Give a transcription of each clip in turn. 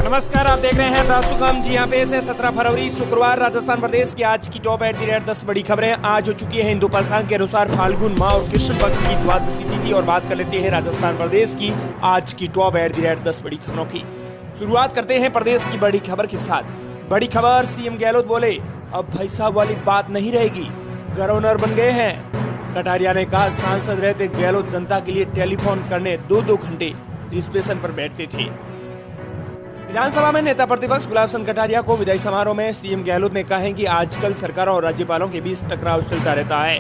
नमस्कार, आप देख रहे हैं द सुगम। जी यहाँ पे से 17 फरवरी शुक्रवार राजस्थान प्रदेश की आज की टॉप एट द रेट 10 बड़ी खबरें आज हो चुकी है हिंदू पंचांग के अनुसार फाल्गुन माह और कृष्ण पक्ष की द्वादशी तिथि। और बात कर लेते हैं राजस्थान प्रदेश की आज की टॉप एट द रेट 10 बड़ी खबरों की। शुरुआत करते हैं प्रदेश की बड़ी खबर के साथ। बड़ी खबर, सीएम गहलोत बोले अब भाई साहब वाली बात नहीं रहेगी, गवर्नर बन गए हैं। कटारिया ने कहा सांसद रहते गहलोत जनता के लिए टेलीफोन करने 2-2 घंटे रिसेप्शन पर बैठते थे। विधानसभा में नेता प्रतिपक्ष गुलाब चंद कटारिया को विदाई समारोह में सीएम गहलोत ने कहा है कि आजकल सरकारों और राज्यपालों के बीच टकराव चलता रहता है।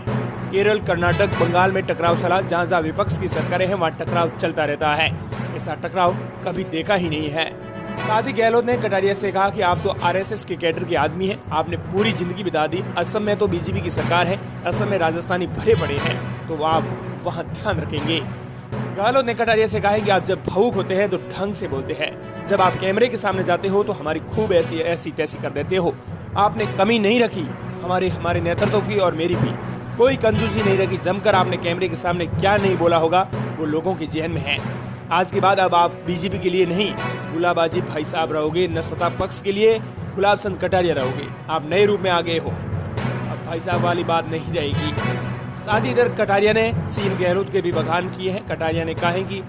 केरल, कर्नाटक, बंगाल में टकराव चला, जहां विपक्ष की सरकारें हैं वहां टकराव चलता रहता है। ऐसा टकराव कभी देखा ही नहीं है। साथ ही गहलोत ने कटारिया से कहा कि आप तो आरएसएस के कैडर के आदमी हैं, आपने पूरी जिंदगी बिता दी। असम में तो बीजेपी की सरकार है, असम में राजस्थानी भरे पड़े हैं, तो आप वहाँ ध्यान रखेंगे। गहलोत ने कटारिया से कहा है कि आप जब भावुक होते हैं तो ढंग से बोलते हैं, जब आप कैमरे के सामने जाते हो तो हमारी खूब ऐसी तैसी कर देते हो। आपने कमी नहीं रखी हमारे नेतृत्व की और मेरी भी, कोई कंजूसी नहीं रखी। जमकर आपने कैमरे के सामने क्या नहीं बोला होगा वो लोगों के जहन में है। आज के बाद अब आप बीजेपी के लिए नहीं गुलाबाजी भाई साहब रहोगे, न सत्ता पक्ष के लिए गुलाब चंद कटारिया रहोगे। आप नए रूप में आ गए हो, अब भाई साहब वाली बात नहीं रहेगी। साथ ही इधर कटारिया ने सीएम गहलोत के भी बखान किए हैं। कटारिया ने कहा है कि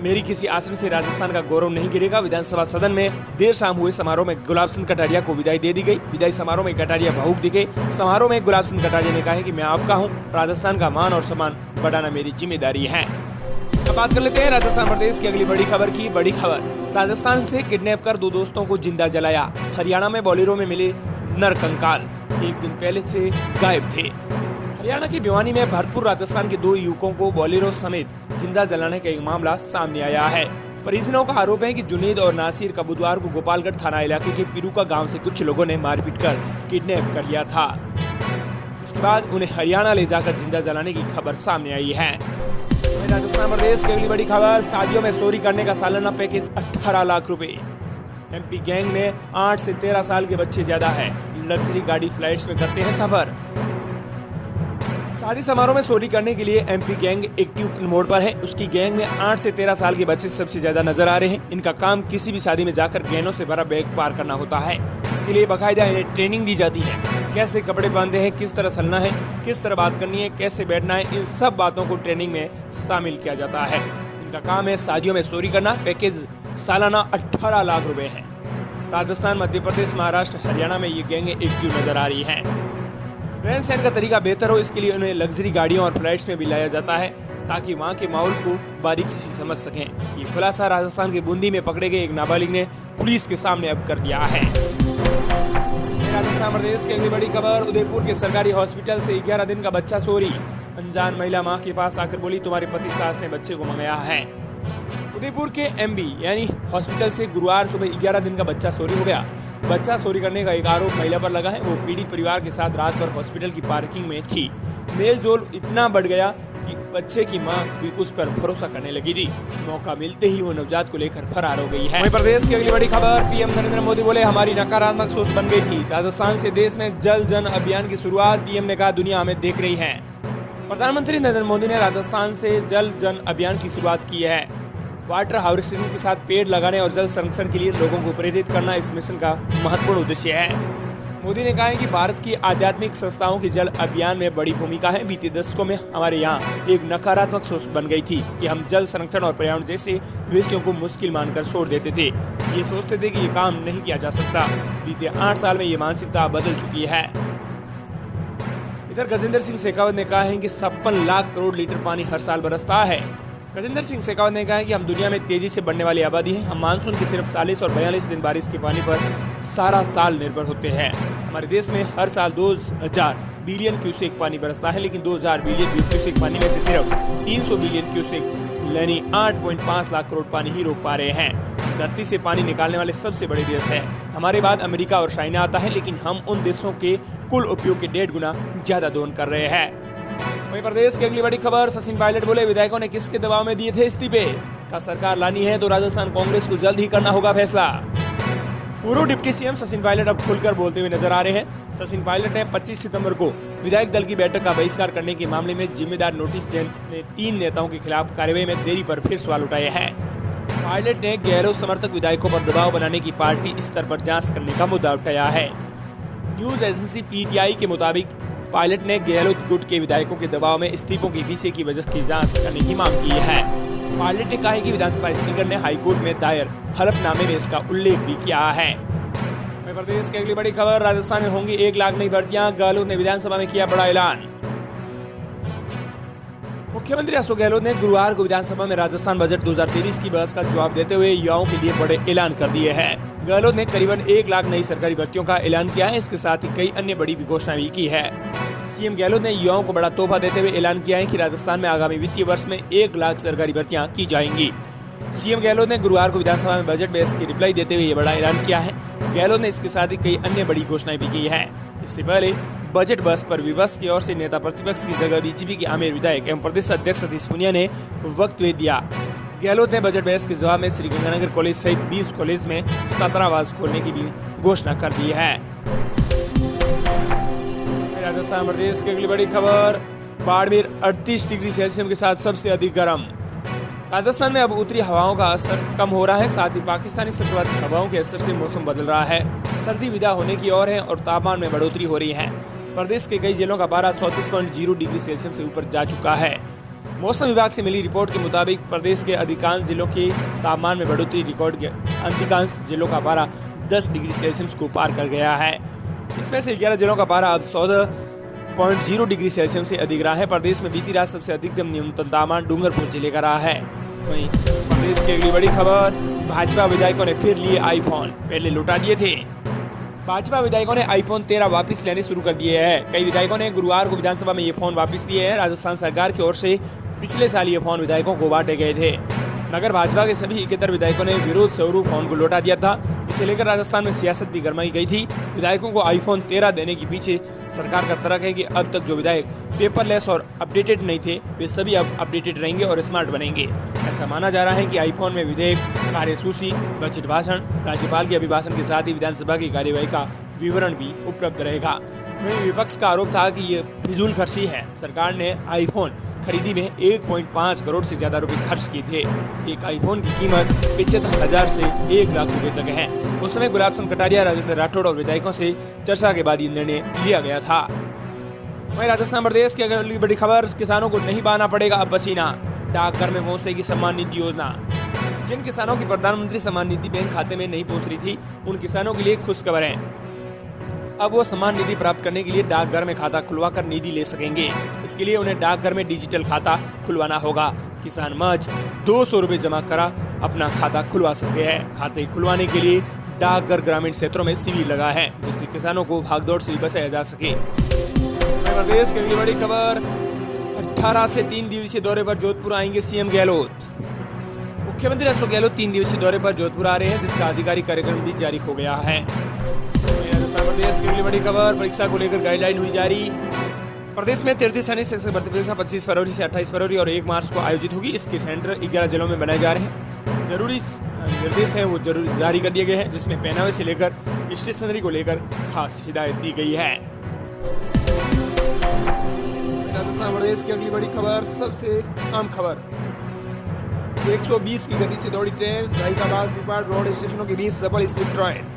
मेरी किसी आसन से राजस्थान का गौरव नहीं गिरेगा। विधानसभा सदन में देर शाम हुए समारोह में गुलाब चंद कटारिया को विदाई दे दी गई। विदाई समारोह में कटारिया भावुक दिखे। समारोह में गुलाब चंद कटारिया ने कहा है कि मैं आपका हूं, राजस्थान का मान और सम्मान बढ़ाना मेरी जिम्मेदारी है। अब बात कर लेते हैं राजस्थान प्रदेश की अगली बड़ी खबर की। बड़ी खबर, राजस्थान से किडनैप कर 2 दोस्तों को जिंदा जलाया। हरियाणा में बोलेरो में मिले नर कंकाल, 1 दिन पहले से गायब थे। हरियाणा की भिवानी में भरतपुर राजस्थान के 2 युवकों को बोलेरो समेत जिंदा जलाने का एक मामला सामने आया है। परिजनों का आरोप है कि जुनेद और नासिर का बुधवार को गोपालगढ़ थाना इलाके के पिरुका गांव से कुछ लोगों ने मारपीट कर किडनैप कर लिया था। इसके बाद उन्हें हरियाणा ले जाकर जिंदा जलाने की खबर सामने आई है। राजस्थान प्रदेश की अगली बड़ी खबर, शादियों में चोरी करने का सालाना पैकेज 18 लाख रुपए। एमपी गैंग में 8 से 13 साल के बच्चे ज्यादा है, लग्जरी गाड़ी फ्लाइट्स में करते हैं सफर। शादी समारोह में चोरी करने के लिए एमपी गैंग एक्टिव मोड पर है। उसकी गैंग में 8 से 13 साल के बच्चे सबसे ज्यादा नजर आ रहे हैं। इनका काम किसी भी शादी में जाकर गहनों से भरा बैग पार करना होता है। इसके लिए बाकायदा इन्हें ट्रेनिंग दी जाती है, कैसे कपड़े पहनते हैं, किस तरह चलना है, किस तरह बात करनी है, कैसे बैठना है, इन सब बातों को ट्रेनिंग में शामिल किया जाता है। इनका काम है शादियों में चोरी करना। पैकेज सालाना 18 लाख रुपए है। राजस्थान, मध्य प्रदेश, महाराष्ट्र, हरियाणा में ये गैंग एक्टिव नजर आ रही है। रहन सहन का तरीका बेहतर हो, इसके लिए उन्हें लग्जरी गाड़ियों और फ्लाइट्स में भी लाया जाता है ताकि वहां के माहौल को बारीकी से समझ सकें। ये खुलासा राजस्थान के बूंदी में पकड़े गए एक नाबालिग ने पुलिस के सामने अब कर दिया है। राजस्थान प्रदेश की अगली बड़ी खबर, उदयपुर के सरकारी हॉस्पिटल से 11 दिन का बच्चा चोरी। अनजान महिला मां के पास आकर बोली तुम्हारे पति सास ने बच्चे को मंगाया है। उदयपुर के एमबी यानी हॉस्पिटल से गुरुवार सुबह 11 दिन का बच्चा चोरी हो गया। बच्चा चोरी करने का एक आरोप महिला पर लगा है। वो पीड़ित परिवार के साथ रात भर हॉस्पिटल की पार्किंग में थी। मेल जोल इतना बढ़ गया कि बच्चे की मां भी उस पर भरोसा करने लगी थी। मौका मिलते ही वो नवजात को लेकर फरार हो गई है। वहीं प्रदेश की अगली बड़ी खबर, पीएम नरेंद्र मोदी बोले हमारी नकारात्मक सोच बन गई थी। राजस्थान से देश में जल जन अभियान की शुरुआत, पीएम ने कहा दुनिया हमें देख रही है। प्रधानमंत्री नरेंद्र मोदी ने राजस्थान से जल जन अभियान की शुरुआत की है। वाटर हार्वेस्टिंग के साथ पेड़ लगाने और जल संरक्षण के लिए लोगों को प्रेरित करना इस मिशन का महत्वपूर्ण उद्देश्य है। मोदी ने कहा है कि भारत की आध्यात्मिक संस्थाओं की जल अभियान में बड़ी भूमिका है। बीते दशकों में हमारे यहाँ एक नकारात्मक सोच बन गई थी कि हम जल संरक्षण और पर्यावरण जैसे विषयों को मुश्किल मानकर छोड़ देते थे। ये सोचते थे कि ये काम नहीं किया जा सकता। बीते 8 साल में ये मानसिकता बदल चुकी है। इधर गजेंद्र सिंह शेखावत ने कहा है कि 56 लाख करोड़ लीटर पानी हर साल बरसता है। गजेंद्र सिंह शेखावत ने कहा है कि हम दुनिया में तेजी से बढ़ने वाली आबादी हैं। हम मानसून के सिर्फ 40 और 42 दिन बारिश के पानी पर सारा साल निर्भर होते हैं। हमारे देश में हर साल 2000 बिलियन क्यूसेक पानी बरसता है, लेकिन 2000 बिलियन क्यूसेक पानी में से सिर्फ 300 बिलियन क्यूसेक यानी 8.5 लाख करोड़ पानी ही रोक पा रहे हैं। धरती से पानी निकालने वाले सबसे बड़े देश हैं। हमारे बाद अमेरिका और चाइना आता है, लेकिन हम उन देशों के कुल उपयोग के 1.5 गुना ज्यादा दोहन कर रहे हैं। वहीं प्रदेश की अगली बड़ी खबर, सचिन पायलट बोले विधायकों ने किसके दबाव में दिए थे इस्तीफे। का सरकार लानी है तो राजस्थान कांग्रेस को जल्द ही करना होगा फैसला। पूर्व डिप्टी सीएम सचिन पायलट अब खुलकर बोलते हुए नजर आ रहे हैं। सचिन पायलट ने 25 सितंबर को विधायक दल की बैठक का बहिष्कार करने के मामले में जिम्मेदार नोटिस देने 3 नेताओं के खिलाफ कार्रवाई में देरी पर फिर सवाल उठाए हैं। पायलट ने गहलोत समर्थक विधायकों पर दबाव बनाने की पार्टी स्तर पर जांच करने का मुद्दा उठाया है। न्यूज एजेंसी पीटीआई के मुताबिक पायलट ने गहलोत गुट के विधायकों के दबाव में इस्तीफों के पीछे की वजह की जांच करने की मांग की है। पायलट ने कहा है कि विधानसभा स्पीकर ने हाईकोर्ट में दायर हलफनामे में इसका उल्लेख भी किया है। मध्य प्रदेश की अगली बड़ी खबर, राजस्थान में होंगी 1 लाख नई भर्तियां, गहलोत ने विधानसभा में किया बड़ा ऐलान। मुख्यमंत्री अशोक गहलोत ने गुरुवार को विधानसभा में राजस्थान बजट 2023 की बहस का जवाब देते हुए युवाओं के लिए बड़े ऐलान कर दिए हैं। गहलोत ने करीबन 1 लाख नई सरकारी भर्तियों का ऐलान किया है। इसके साथ ही कई अन्य बड़ी घोषणा भी की है। सीएम गहलोत ने युवाओं को बड़ा तोहफा देते हुए ऐलान किया है कि राजस्थान में आगामी वित्तीय वर्ष में 1 लाख सरकारी भर्तियां की जाएंगी। सीएम गहलोत ने गुरुवार को विधानसभा में बजट बहस की रिप्लाई देते हुए ये बड़ा ऐलान किया है। गहलोत ने इसके साथ ही कई अन्य बड़ी घोषणाएं भी की है। इससे पहले बजट बहस पर विपक्ष की ओर से नेता प्रतिपक्ष की जगह बीजेपी के आमेर विधायक एवं प्रदेश अध्यक्ष सतीश पूनिया ने वक्तव्य दिया। गहलोत ने बजट बहस के जवाब में श्रीगंगानगर कॉलेज सहित 20 कॉलेज में छात्रावास खोलने की भी घोषणा कर दी है। राजस्थान प्रदेश की अगली बड़ी खबर, बाड़मेर 38 डिग्री सेल्सियस के साथ सबसे अधिक गर्म। राजस्थान में अब उत्तरी हवाओं का असर कम हो रहा है। साथ ही पाकिस्तानी चक्रवाती हवाओं के असर से मौसम बदल रहा है। सर्दी विदा होने की ओर है और तापमान में बढ़ोतरी हो रही है। प्रदेश के कई जिलों का पारा 34.0 डिग्री सेल्सियस से ऊपर जा चुका है। मौसम विभाग से मिली रिपोर्ट के मुताबिक प्रदेश के अधिकांश जिलों के तापमान में बढ़ोतरी, रिकॉर्ड के अधिकांश जिलों का पारा 10 डिग्री सेल्सियस को पार कर गया है। इसमें से 11 जिलों का पारा अब 14.0 डिग्री सेल्सियस से अधिक रहा है। प्रदेश में बीती रात सबसे अधिकतम न्यूनतम तापमान डूंगरपुर जिले का रहा है। वहीं प्रदेश की अगली बड़ी खबर, भाजपा विधायकों ने फिर लिए आईफोन, पहले लौटा दिए थे। भाजपा विधायकों ने आईफोन 13 वापस लेने शुरू कर दिए हैं। कई विधायकों ने गुरुवार को विधानसभा में ये फोन वापस लिए हैं। राजस्थान सरकार की ओर से पिछले साल ये फोन विधायकों को बांटे गए थे, मगर भाजपा के सभी 71 विधायकों ने विरोध स्वरूप फोन को लौटा दिया था। इसे लेकर राजस्थान में सियासत भी गरमाई गई थी। विधायकों को आईफोन 13 देने के पीछे सरकार का तर्क है कि अब तक जो विधायक पेपरलेस और अपडेटेड नहीं थे, वे सभी अब अपडेटेड रहेंगे और स्मार्ट बनेंगे। ऐसा माना जा रहा है कि आईफोन में विधेयक, कार्यसूची, बजट भाषण, राज्यपाल के अभिभाषण के साथ ही विधानसभा की कार्यवाही का विवरण भी उपलब्ध रहेगा। वहीं विपक्ष का आरोप था कि ये फिजूल खर्ची है। सरकार ने आईफोन खरीदी में 1.5 करोड़ से ज्यादा रुपए खर्च किए थे। एक आईफोन की कीमत 75,000 से 1 लाख रुपए तक है। उस समय गुलाब चंद कटारिया, राजेंद्र राठौड़ और विधायकों से चर्चा के बाद ये निर्णय लिया गया था। वहीं राजस्थान प्रदेश की अगली बड़ी खबर, किसानों को नहीं बहाना पड़ेगा अब पसीना, डाकघर में पहुंचेगी सम्मान निधि योजना। जिन किसानों की प्रधानमंत्री सम्मान निधि बैंक खाते में नहीं पहुंच रही थी, उन किसानों के लिए खुशखबर है। अब वो सम्मान निधि प्राप्त करने के लिए डाकघर में खाता खुलवाकर निधि ले सकेंगे। इसके लिए उन्हें डाकघर में डिजिटल खाता खुलवाना होगा। किसान महज 200 रुपए जमा करा अपना खाता खुलवा सकते हैं। खाते खुलवाने के लिए डाकघर ग्रामीण क्षेत्रों में शिविर लगा है, जिससे किसानों को भागदौड़ से बचाया जा सके। मध्य प्रदेश की अगली बड़ी खबर, 18 से 3 दिवसीय दौरे पर जोधपुर आएंगे सीएम गहलोत। मुख्यमंत्री अशोक गहलोत 3 दिवसीय दौरे पर जोधपुर आ रहे हैं, जिसका आधिकारिक कार्यक्रम भी जारी हो गया है। राजस्थान प्रदेश की अगली बड़ी खबर, परीक्षा को लेकर गाइडलाइन हुई जारी। प्रदेश में 33 सैनिक शिक्षक भर्ती परीक्षा 25 फरवरी से 28 फरवरी और 1 मार्च को आयोजित होगी। इसके सेंटर 11 जिलों में बनाए जा रहे हैं। जरूरी निर्देश हैं वो जरूरी जारी कर दिए गए हैं, जिसमें पहनावे से लेकर स्टेशनरी को लेकर खास हिदायत दी गई है। राजस्थान प्रदेश की अगली बड़ी खबर, सबसे अहम खबर, 120 की गति से दौड़ी ट्रेन, रायकाबाग पिपाड़ रोड स्टेशनों के बीच सफल स्पीड ट्रेन।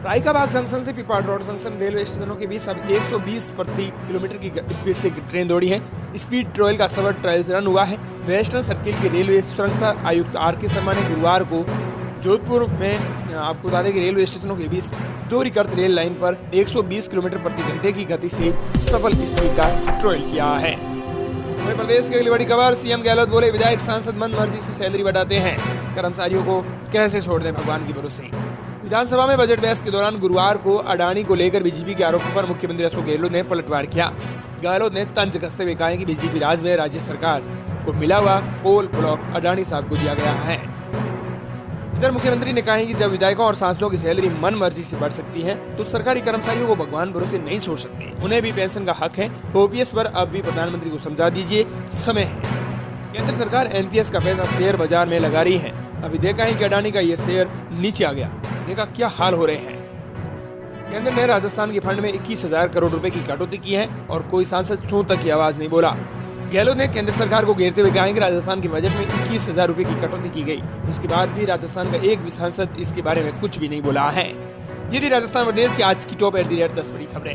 रायकाबाग जंक्शन से पिपाड़ रोड जंक्शन रेलवे स्टेशनों के बीच अब 120 प्रति किलोमीटर की स्पीड से ट्रेन दौड़ी है। स्पीड ट्रेल का सफर ट्रायल रन हुआ है। वेस्टर्न सर्किल के रेलवे सुरक्षा आयुक्त आर.के. शर्मा ने गुरुवार को जोधपुर में आपको बता दें कि रेलवे स्टेशनों के बीच दोहरीकृत रेल लाइन पर 120 किलोमीटर प्रति घंटे की गति से सफल स्पीड का ट्रायल किया है। मध्य प्रदेश की अगली बड़ी खबर, सीएम गहलोत बोले विधायक सांसद मन मर्जी से सैलरी बढ़ाते हैं, कर्मचारियों को कैसे छोड़ दें भगवान के भरोसे। विधानसभा में बजट बहस के दौरान गुरुवार को अडानी को लेकर बीजेपी के आरोपों पर मुख्यमंत्री अशोक गहलोत ने पलटवार किया। गहलोत ने तंज कसते हुए कहा कि बीजेपी राज में राज्य सरकार को मिला हुआ कोल ब्लॉक अडानी साहब को दिया गया है। इधर मुख्यमंत्री ने कहा कि जब विधायकों और सांसदों की सैलरी मन मर्जी से बढ़ सकती है, तो सरकारी कर्मचारियों को भगवान भरोसे नहीं छोड़ सकते। उन्हें भी पेंशन का हक है। ओपीएस पर अब भी प्रधानमंत्री को समझा दीजिए, समय है। केंद्र सरकार एनपीएस का पैसा शेयर बाजार में लगा रही है। अभी देखा है कि अडानी का ये शेयर नीचे आ गया, देखा क्या हाल हो रहे हैं। केंद्र ने राजस्थान के फंड में 21,000 करोड़ रुपए की कटौती की है और कोई सांसद चूं तक की आवाज नहीं बोला। गहलोत ने केंद्र सरकार को घेरते हुए कहा है कि राजस्थान के बजट में 21,000 रुपए की कटौती की गई। उसके बाद भी राजस्थान का एक भी सांसद इसके बारे में कुछ भी नहीं बोला है। ये थी राजस्थान प्रदेश की आज की टॉप @ 10 बड़ी खबरें।